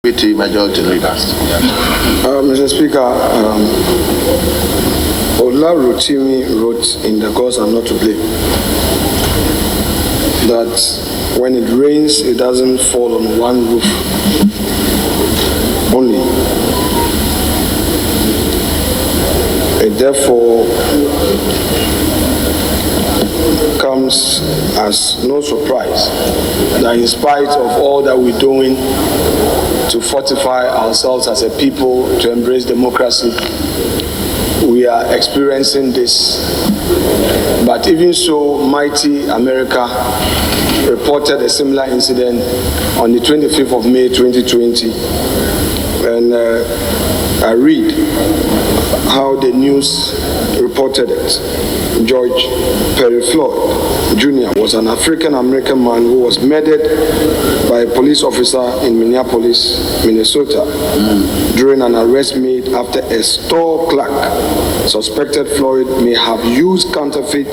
Deputy Majority Leader. Mr. Speaker, Ola Rotimi wrote in The Gods Are Not to Blame that when it rains, it doesn't fall on one roof only. It therefore comes as no surprise that in spite of all that we're doing to fortify ourselves as a people to embrace democracy, we are experiencing this. But even so, mighty America reported a similar incident on the 25th of May 2020. And I read how the news reported it. George Perry Floyd Jr. was an African-American man who was murdered by a police officer in Minneapolis, Minnesota, during an arrest made after a store clerk suspected Floyd may have used counterfeit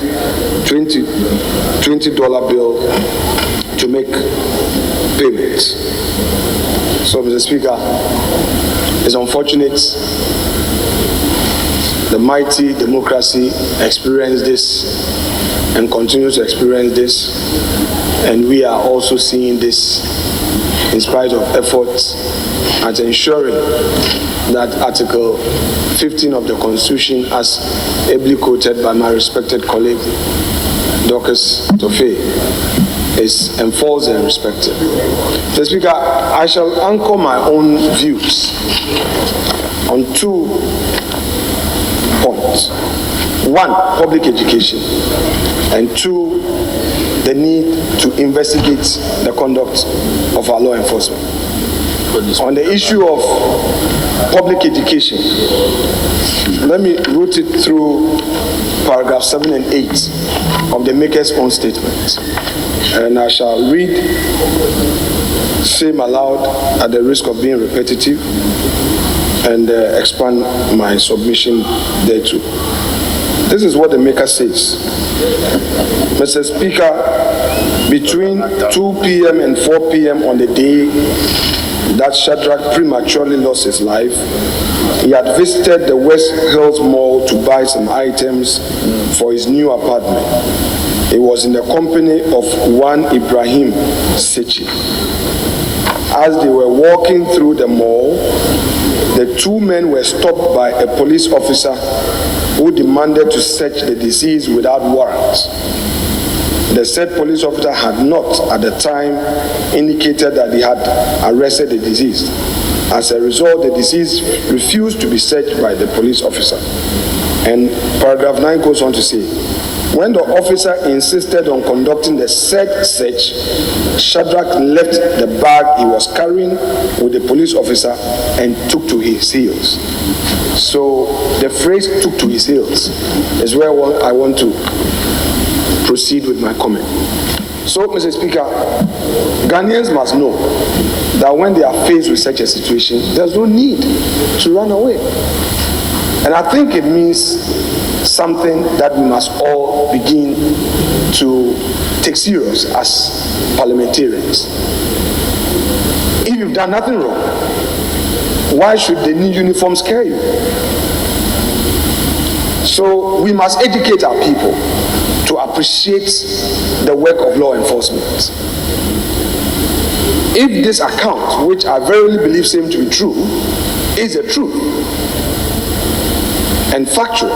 $20 bill to make payments. So, Mr. Speaker, it's unfortunate the mighty democracy experienced this and continues to experience this, and we are also seeing this in spite of efforts at ensuring that Article 15 of the Constitution, as ably quoted by my respected colleague Dorcas Tofe, is enforced and respected. Mr. Speaker, I shall anchor my own views on 2 points. 1, public education, and 2, the need to investigate the conduct of our law enforcement. On the issue of public education, let me route it through paragraph 7 and 8 of the Maker's own statement. And I shall read same aloud at the risk of being repetitive and expand my submission thereto. This is what the Maker says. Mr. Speaker, between 2 p.m. and 4 p.m. on the day that Shadrack prematurely lost his life, he had visited the West Hills Mall to buy some items for his new apartment. He was in the company of one Ibrahim Sechi. As they were walking through the mall, the 2 men were stopped by a police officer who demanded to search the deceased without warrants. The said police officer had not, at the time, indicated that he had arrested the deceased. As a result, the deceased refused to be searched by the police officer. And paragraph 9 goes on to say, when the officer insisted on conducting the said search, Shadrack left the bag he was carrying with the police officer and took to his heels. So the phrase "took to his heels" is where I want to proceed with my comment. So, Mr. Speaker, Ghanaians must know that when they are faced with such a situation, there's no need to run away. And I think it means something that we must all begin to take serious as parliamentarians. If you've done nothing wrong, why should the new uniform scare you? So we must educate our people to appreciate the work of law enforcement. If this account, which I verily believe seems to be true, is the truth and factual,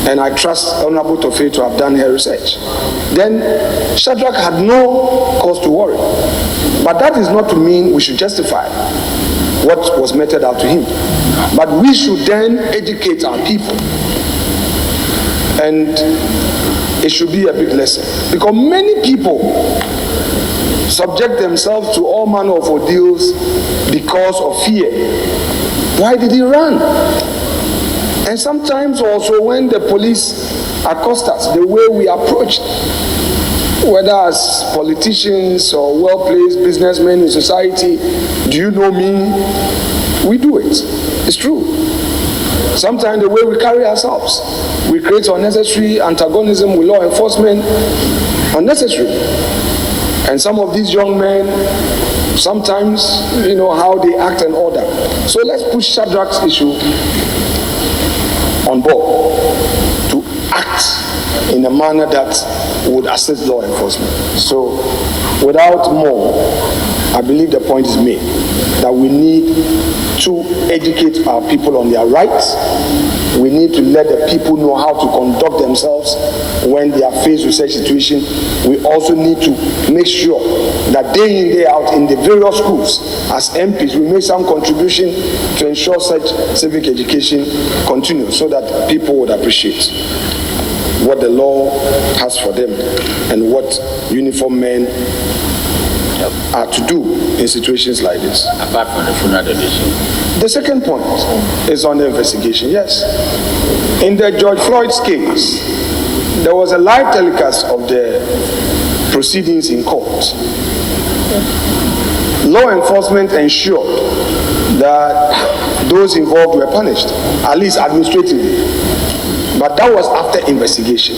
and I trust Honorable Tofe to have done her research, then Shadrack had no cause to worry. But that is not to mean we should justify what was meted out to him. But we should then educate our people. And it should be a big lesson. Because many people subject themselves to all manner of ordeals because of fear. Why did he run? And sometimes also when the police accost us, the way we approach, whether as politicians or well-placed businessmen in society, do you know me? We do it. It's true. Sometimes the way we carry ourselves, we create unnecessary antagonism with law enforcement, unnecessary. And some of these young men sometimes, how they act and all that. So let's put Shadrack's issue on board to act in a manner that would assist law enforcement. So without more, I believe the point is made that we need to educate our people on their rights. We need to let the people know how to conduct themselves when they are faced with such situation. We also need to make sure that day in, day out in the various schools, as MPs, we make some contribution to ensure such civic education continues so that people would appreciate what the law has for them and what uniformed men are to do in situations like this. Apart from the funeral donation. The second point is on the investigation. Yes. In the George Floyd's case, there was a live telecast of the proceedings in court. Law enforcement ensured that those involved were punished, at least administratively. But that was after investigation.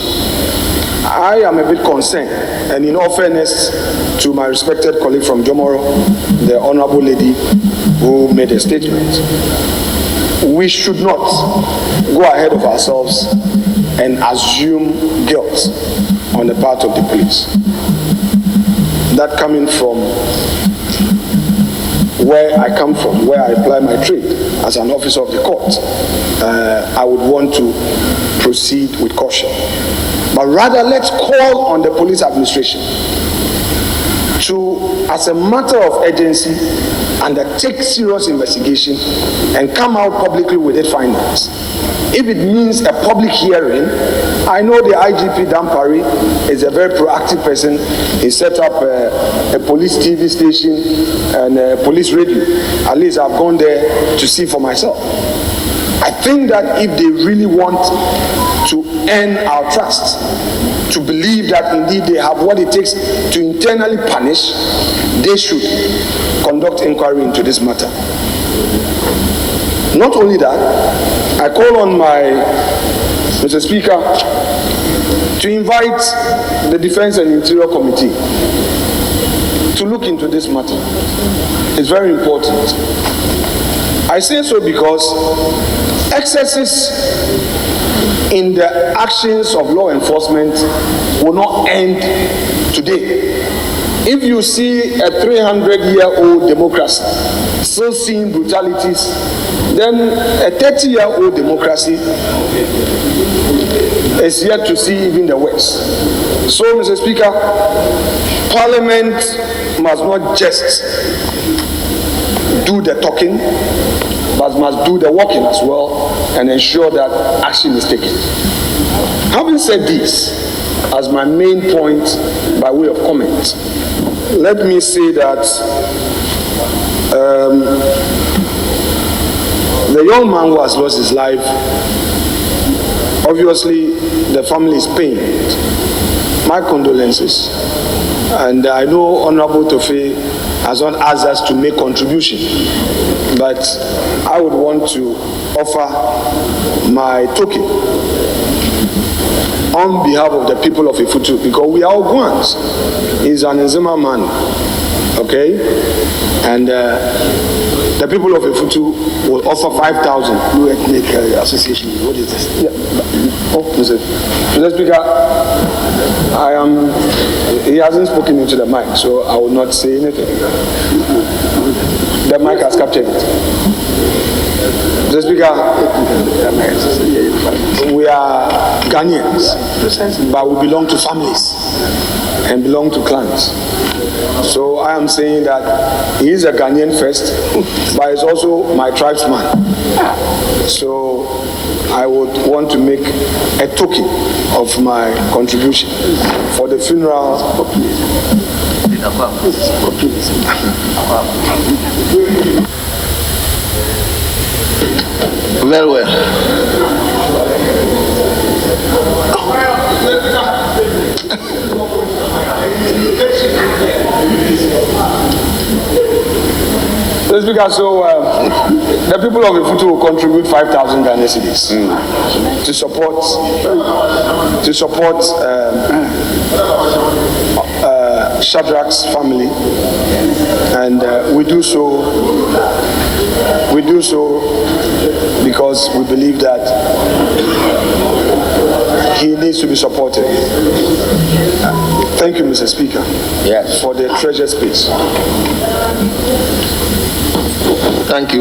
I am a bit concerned, and in all fairness to my respected colleague from Jomoro, the honorable lady who made a statement, we should not go ahead of ourselves and assume guilt on the part of the police. That coming from where I come from, where I apply my trade as an officer of the court, I would want to proceed with caution. But rather, let's call on the police administration to, as a matter of urgency, undertake serious investigation and come out publicly with its findings. If it means a public hearing, I know the IGP Dampari is a very proactive person. He set up a police TV station and a police radio. At least I've gone there to see for myself. I think that if they really want to earn our trust, to believe that indeed they have what it takes to internally punish, they should conduct inquiry into this matter. Not only that, I call on Mr. Speaker to invite the Defense and Interior Committee to look into this matter. It's very important. I say so because excesses in the actions of law enforcement will not end today. If you see a 300-year-old democracy still seeing brutalities, then a 30-year-old democracy is yet to see even the worst. So, Mr. Speaker, Parliament must not just do the talking, but must do the walking as well and ensure that action is taken. Having said this, as my main point by way of comment, let me say that the young man who has lost his life, obviously the family is pained. My condolences. And I know Honorable Tofe has not asked us to make contribution, but I would want to offer my token on behalf of the people of Ifutu, because we are Oguans. He's an Nzema man, okay? And the people of Ifutu will offer 5,000. Blue Ethnic Association, what is this? Yeah. Mr. Speaker, he hasn't spoken into the mic, so I will not say anything. The mic has captured it. Mr. Speaker, we are Ghanaians, but we belong to families and belong to clans. So I am saying that he is a Ghanaian first, but he's also my tribesman. So I would want to make a token of my contribution for the funeral. Very well. Mr. Speaker, so the people of Ifutu will contribute 5,000 Ghana cedis to support Shadrack's family, and we do so because we believe that he needs to be supported. Thank you, Mr. Speaker, Yes. for the treasure space. Thank you.